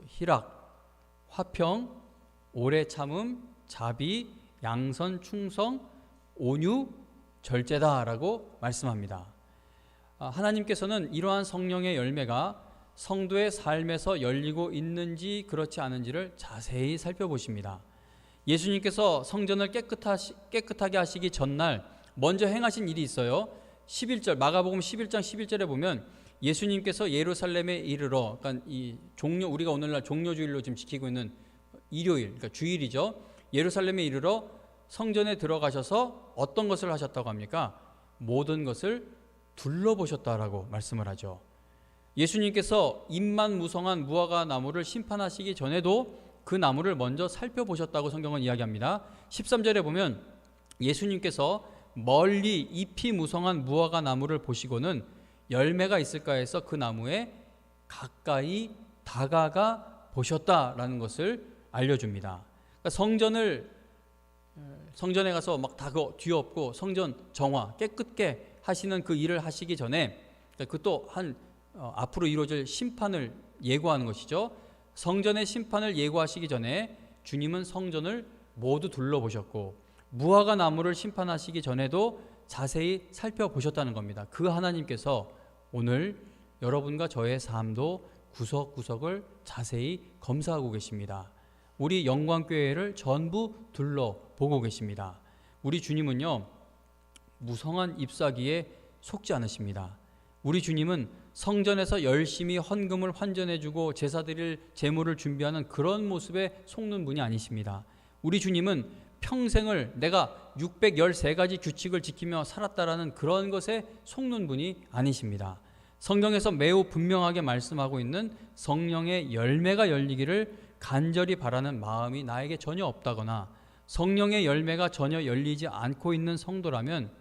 희락, 화평, 오래 참음, 자비, 양선, 충성, 온유, 절제다라고 말씀합니다. 하나님께서는 이러한 성령의 열매가 성도의 삶에서 열리고 있는지 그렇지 않은지를 자세히 살펴보십니다. 예수님께서 성전을 깨끗하게 하시기 전날 먼저 행하신 일이 있어요. 11절 마가복음 11장 11절에 보면 예수님께서 예루살렘에 이르러, 그러니까 이 우리가 오늘날 종료주일로 지금 지키고 있는 일요일, 그러니까 주일이죠. 예루살렘에 이르러 성전에 들어가셔서 어떤 것을 하셨다고 합니까? 모든 것을 둘러보셨다라고 말씀을 하죠. 예수님께서 잎만 무성한 무화과 나무를 심판하시기 전에도 그 나무를 먼저 살펴보셨다고 성경은 이야기합니다. 13절에 보면 예수님께서 멀리 잎이 무성한 무화과 나무를 보시고는 열매가 있을까 해서 그 나무에 가까이 다가가 보셨다라는 것을 알려줍니다. 그러니까 성전에 가서 막 다 뒤엎고 성전 정화 깨끗게 하시는 그 일을 하시기 전에 그 또 앞으로 이루어질 심판을 예고하는 것이죠. 성전의 심판을 예고하시기 전에 주님은 성전을 모두 둘러보셨고 무화과 나무를 심판하시기 전에도 자세히 살펴보셨다는 겁니다. 그 하나님께서 오늘 여러분과 저의 삶도 구석구석을 자세히 검사하고 계십니다. 우리 영광교회를 전부 둘러보고 계십니다. 우리 주님은요, 무성한 잎사귀에 속지 않으십니다. 우리 주님은 성전에서 열심히 헌금을 환전해주고 제사드릴 제물을 준비하는 그런 모습에 속는 분이 아니십니다. 우리 주님은 평생을 내가 613가지 규칙을 지키며 살았다라는 그런 것에 속는 분이 아니십니다. 성경에서 매우 분명하게 말씀하고 있는 성령의 열매가 열리기를 간절히 바라는 마음이 나에게 전혀 없다거나 성령의 열매가 전혀 열리지 않고 있는 성도라면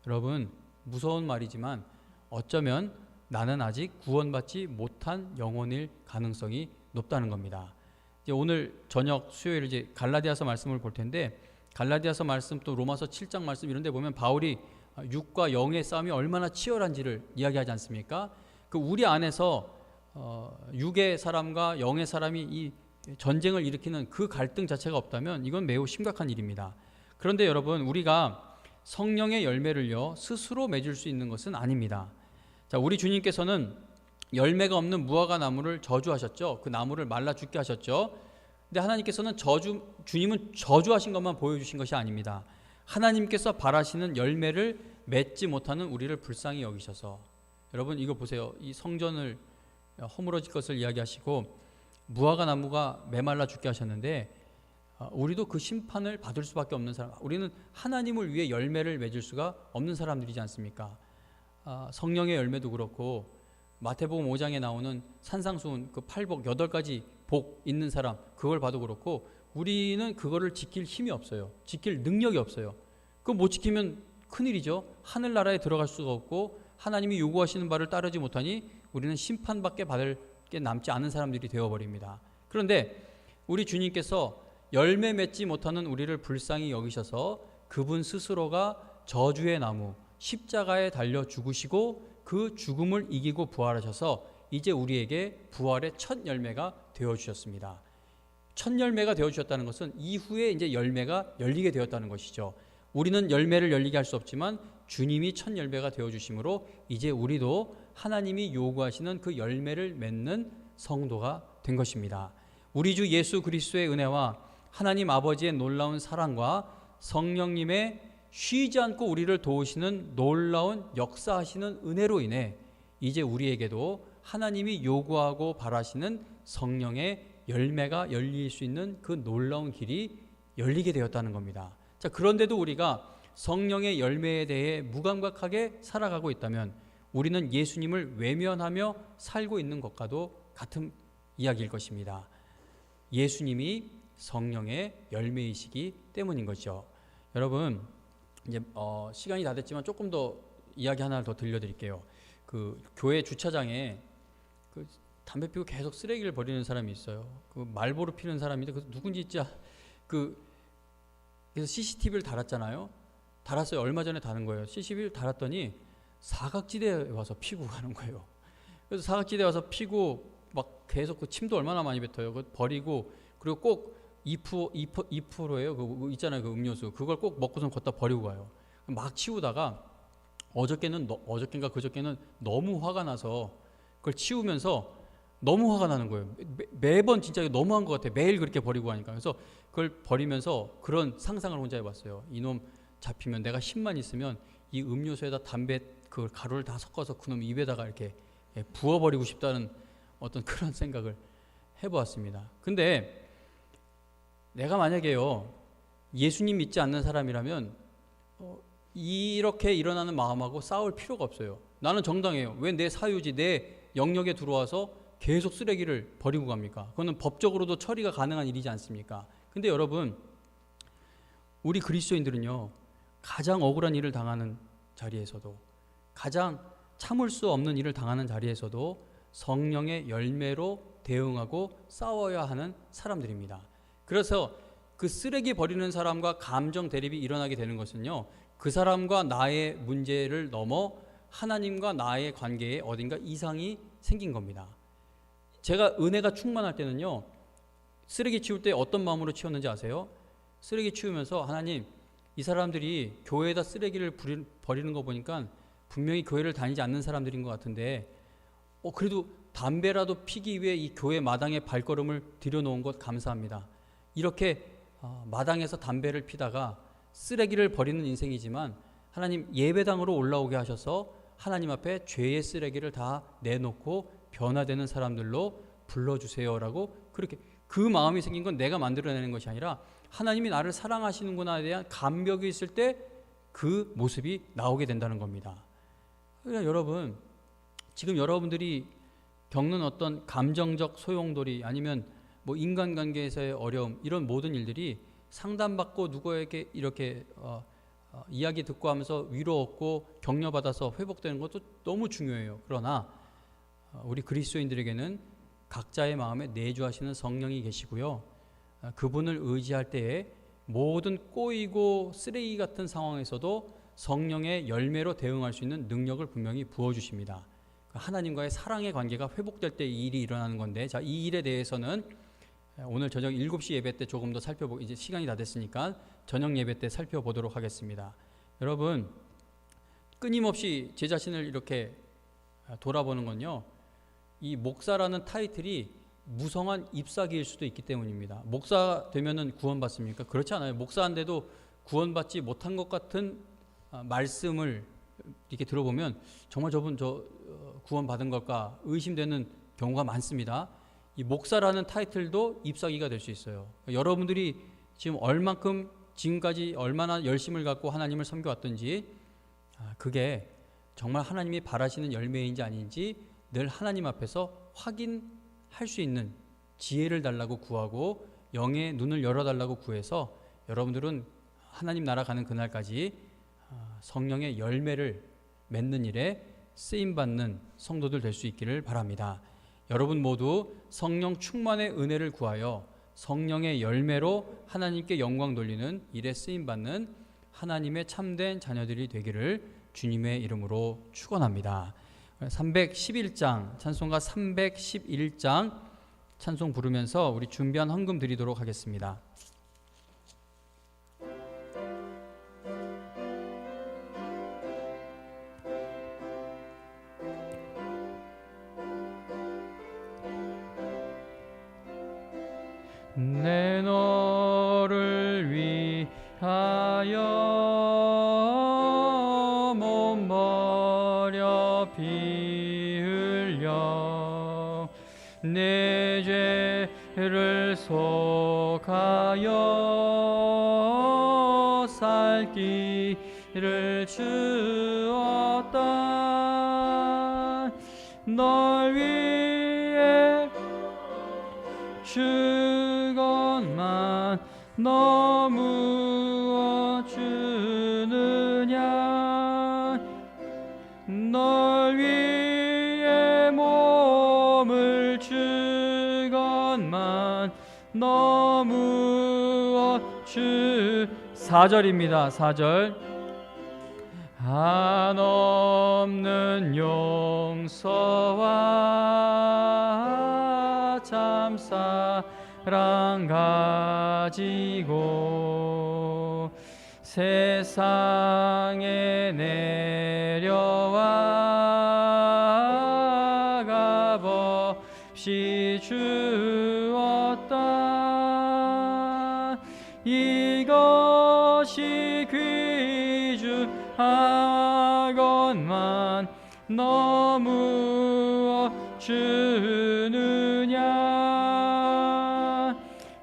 여러분, 무서운 말이지만 어쩌면 나는 아직 구원받지 못한 영혼일 가능성이 높다는 겁니다. 이제 오늘 저녁 수요일 이제 갈라디아서 말씀을 볼 텐데 갈라디아서 말씀 또 로마서 7장 말씀 이런 데 보면 바울이 육과 영의 싸움이 얼마나 치열한지를 이야기하지 않습니까? 그 우리 안에서 육의 사람과 영의 사람이 이 전쟁을 일으키는 그 갈등 자체가 없다면 이건 매우 심각한 일입니다. 그런데 여러분, 우리가 성령의 열매를요 스스로 맺을 수 있는 것은 아닙니다. 자, 우리 주님께서는 열매가 없는 무화과 나무를 저주하셨죠. 그 나무를 말라 죽게 하셨죠. 근데 하나님께서는 주님은 저주하신 것만 보여주신 것이 아닙니다. 하나님께서 바라시는 열매를 맺지 못하는 우리를 불쌍히 여기셔서, 여러분 이거 보세요. 이 성전을 허물어질 것을 이야기하시고 무화과 나무가 메말라 죽게 하셨는데 우리도 그 심판을 받을 수밖에 없는 사람, 우리는 하나님을 위해 열매를 맺을 수가 없는 사람들이지 않습니까? 성령의 열매도 그렇고 마태복음 5장에 나오는 산상수훈 그 8복 8가지 복 있는 사람, 그걸 봐도 그렇고 우리는 그거를 지킬 힘이 없어요. 지킬 능력이 없어요. 그거 못 지키면 큰일이죠. 하늘나라에 들어갈 수가 없고 하나님이 요구하시는 바를 따르지 못하니 우리는 심판밖에 받을 게 남지 않은 사람들이 되어버립니다. 그런데 우리 주님께서 열매 맺지 못하는 우리를 불쌍히 여기셔서 그분 스스로가 저주의 나무 십자가에 달려 죽으시고 그 죽음을 이기고 부활하셔서 이제 우리에게 부활의 첫 열매가 되어주셨습니다. 첫 열매가 되어주셨다는 것은 이후에 이제 열매가 열리게 되었다는 것이죠. 우리는 열매를 열리게 할 수 없지만 주님이 첫 열매가 되어주심으로 이제 우리도 하나님이 요구하시는 그 열매를 맺는 성도가 된 것입니다. 우리 주 예수 그리스도의 은혜와 하나님 아버지의 놀라운 사랑과 성령님의 쉬지 않고 우리를 도우시는 놀라운 역사하시는 은혜로 인해 이제 우리에게도 하나님이 요구하고 바라시는 성령의 열매가 열릴 수 있는 그 놀라운 길이 열리게 되었다는 겁니다. 자, 그런데도 우리가 성령의 열매에 대해 무감각하게 살아가고 있다면 우리는 예수님을 외면하며 살고 있는 것과도 같은 이야기일 것입니다. 예수님이 성령의 열매이시기 때문인 거죠. 여러분, 이제 시간이 다 됐지만 조금 더 이야기 하나 더 들려드릴게요. 그 교회 주차장에 그 담배 피우고 계속 쓰레기를 버리는 사람이 있어요. 그 말보로 피는 사람인데 그 누군지 진짜 그래서 CCTV를 달았잖아요. 달았어요. 얼마 전에 다는 거예요. CCTV를 달았더니 사각지대에 와서 피고 가는 거예요. 그래서 사각지대에 와서 피고 막 계속 그 침도 얼마나 많이 뱉어요. 그 버리고 그리고 꼭 2%예요. 그 있잖아요, 그 음료수. 그걸 꼭 먹고선 걷다 버리고 가요. 막 치우다가 어저께인가 그저께는 너무 화가 나서 그걸 치우면서 너무 화가 나는 거예요. 매번 진짜 너무한 것 같아요. 매일 그렇게 버리고 가니까. 그래서 그걸 버리면서 그런 상상을 혼자 해봤어요. 이놈 잡히면 내가 힘만 있으면 이 음료수에다 담배 그 가루를 다 섞어서 그놈 입에다가 이렇게 부어버리고 싶다는 어떤 그런 생각을 해보았습니다. 근데 내가 만약에요 예수님 믿지 않는 사람이라면 이렇게 일어나는 마음하고 싸울 필요가 없어요. 나는 정당해요. 왜 내 사유지 내 영역에 들어와서 계속 쓰레기를 버리고 갑니까? 그거는 법적으로도 처리가 가능한 일이지 않습니까? 근데 여러분, 우리 그리스도인들은요 가장 억울한 일을 당하는 자리에서도, 가장 참을 수 없는 일을 당하는 자리에서도 성령의 열매로 대응하고 싸워야 하는 사람들입니다. 그래서 그 쓰레기 버리는 사람과 감정 대립이 일어나게 되는 것은요, 그 사람과 나의 문제를 넘어 하나님과 나의 관계에 어딘가 이상이 생긴 겁니다. 제가 은혜가 충만할 때는요, 쓰레기 치울 때 어떤 마음으로 치웠는지 아세요? 쓰레기 치우면서 하나님, 이 사람들이 교회에다 쓰레기를 버리는 거 보니까 분명히 교회를 다니지 않는 사람들인 것 같은데 그래도 담배라도 피기 위해 이 교회 마당에 발걸음을 들여놓은 것 감사합니다. 이렇게 마당에서 담배를 피다가 쓰레기를 버리는 인생이지만 하나님 예배당으로 올라오게 하셔서 하나님 앞에 죄의 쓰레기를 다 내놓고 변화되는 사람들로 불러주세요라고 그렇게 그 마음이 생긴 건 내가 만들어내는 것이 아니라 하나님이 나를 사랑하시는구나에 대한 감격이 있을 때 그 모습이 나오게 된다는 겁니다. 그러니까 여러분, 지금 여러분들이 겪는 어떤 감정적 소용돌이 아니면 뭐 인간관계에서의 어려움, 이런 모든 일들이 상담받고 누구에게 이렇게 이야기 듣고 하면서 위로 얻고 격려받아서 회복되는 것도 너무 중요해요. 그러나 우리 그리스도인들에게는 각자의 마음에 내주하시는 성령이 계시고요, 그분을 의지할 때에 모든 꼬이고 쓰레기 같은 상황에서도 성령의 열매로 대응할 수 있는 능력을 분명히 부어주십니다. 하나님과의 사랑의 관계가 회복될 때 이 일이 일어나는 건데, 자, 이 일에 대해서는 오늘 저녁 7시 예배 때 조금 더 살펴보고, 이제 시간이 다 됐으니까 저녁 예배 때 살펴보도록 하겠습니다. 여러분, 끊임없이 제 자신을 이렇게 돌아보는 건요, 이 목사라는 타이틀이 무성한 잎사귀일 수도 있기 때문입니다. 목사 되면은 구원받습니까? 그렇지 않아요. 목사인데도 구원받지 못한 것 같은 말씀을 이렇게 들어보면 정말 저분 구원받은 걸까 의심되는 경우가 많습니다. 이 목사라는 타이틀도 잎사귀가 될 수 있어요. 여러분들이 지금 얼만큼 지금까지 얼마나 열심을 갖고 하나님을 섬겨왔던지, 그게 정말 하나님이 바라시는 열매인지 아닌지 늘 하나님 앞에서 확인할 수 있는 지혜를 달라고 구하고 영의 눈을 열어달라고 구해서 여러분들은 하나님 나라 가는 그날까지 성령의 열매를 맺는 일에 쓰임받는 성도들 될 수 있기를 바랍니다. 여러분 모두 성령 충만의 은혜를 구하여 성령의 열매로 하나님께 영광 돌리는 일에 쓰임받는 하나님의 참된 자녀들이 되기를 주님의 이름으로 축원합니다. 311장 찬송가 311장 찬송 부르면서 우리 준비한 헌금 드리도록 하겠습니다. 내 너를 위하여 몸버려 피 흘려 내 죄를 속하여 살 길을 주었다. 널 위해 주건만 너 무엇 주느냐. 널 위해 몸을 주건만 너 무엇 주. 4절입니다. 4절. 한없는 용서와 참 사랑 가지고 세상에 내려와 값없이 주었다. 이것이 귀중하건만 너무 주느냐.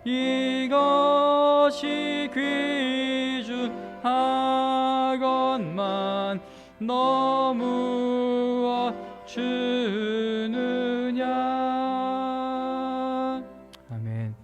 이것이 귀중하건만 너무 주느냐. 아멘.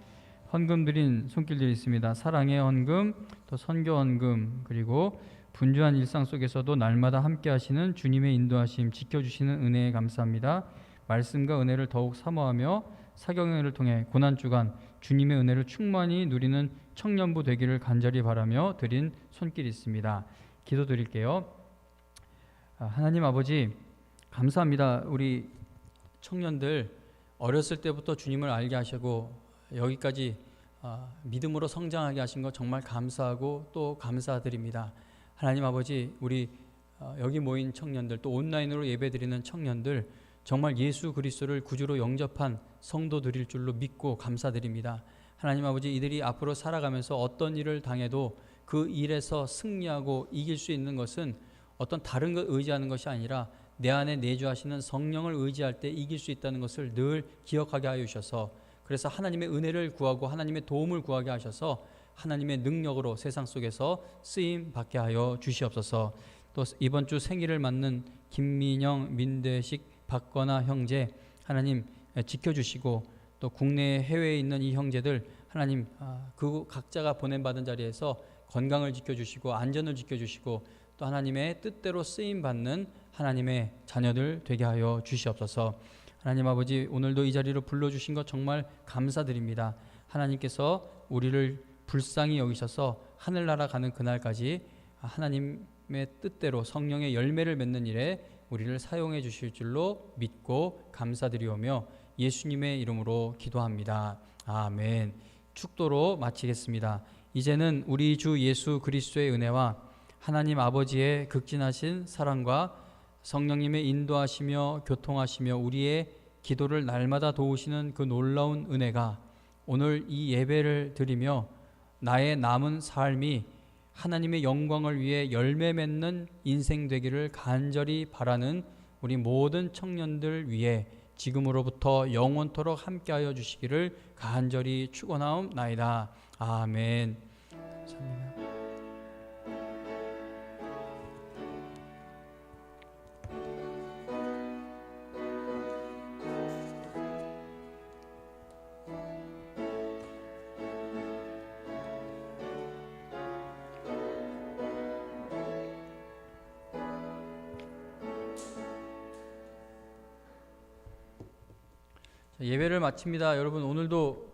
헌금 드린 손길들이 있습니다. 사랑의 헌금, 또 선교 헌금, 그리고 분주한 일상 속에서도 날마다 함께 하시는 주님의 인도하심, 지켜주시는 은혜에 감사합니다. 말씀과 은혜를 더욱 사모하며 사경연을 통해 고난주간 주님의 은혜를 충만히 누리는 청년부 되기를 간절히 바라며 드린 손길이 있습니다. 기도드릴게요. 하나님 아버지, 감사합니다. 우리 청년들 어렸을 때부터 주님을 알게 하시고 여기까지 믿음으로 성장하게 하신 것 정말 감사하고 또 감사드립니다. 하나님 아버지, 우리 여기 모인 청년들, 또 온라인으로 예배드리는 청년들, 정말 예수 그리스도를 구주로 영접한 성도들일 줄로 믿고 감사드립니다. 하나님 아버지, 이들이 앞으로 살아가면서 어떤 일을 당해도 그 일에서 승리하고 이길 수 있는 것은 어떤 다른 것 의지하는 것이 아니라 내 안에 내주하시는 성령을 의지할 때 이길 수 있다는 것을 늘 기억하게 하여 주셔서, 그래서 하나님의 은혜를 구하고 하나님의 도움을 구하게 하셔서 하나님의 능력으로 세상 속에서 쓰임 받게 하여 주시옵소서. 또 이번 주 생일을 맞는 김민영, 민대식, 박건아 형제 하나님 지켜주시고, 또 국내 해외에 있는 이 형제들 하나님 그 각자가 보냄받은 자리에서 건강을 지켜주시고 안전을 지켜주시고 또 하나님의 뜻대로 쓰임받는 하나님의 자녀들 되게 하여 주시옵소서. 하나님 아버지, 오늘도 이 자리로 불러주신 것 정말 감사드립니다. 하나님께서 우리를 불쌍히 여기셔서 하늘나라 가는 그날까지 하나님의 뜻대로 성령의 열매를 맺는 일에 우리를 사용해 주실 줄로 믿고 감사드리오며 예수님의 이름으로 기도합니다. 아멘. 축도로 마치겠습니다. 이제는 우리 주 예수 그리스도의 은혜와 하나님 아버지의 극진하신 사랑과 성령님의 인도하시며 교통하시며 우리의 기도를 날마다 도우시는 그 놀라운 은혜가 오늘 이 예배를 드리며 나의 남은 삶이 하나님의 영광을 위해 열매 맺는 인생 되기를 간절히 바라는 우리 모든 청년들 위해 지금으로부터 영원토록 함께하여 주시기를 간절히 축원하옵나이다. 아멘. 감사합니다. 예배를 마칩니다. 여러분, 오늘도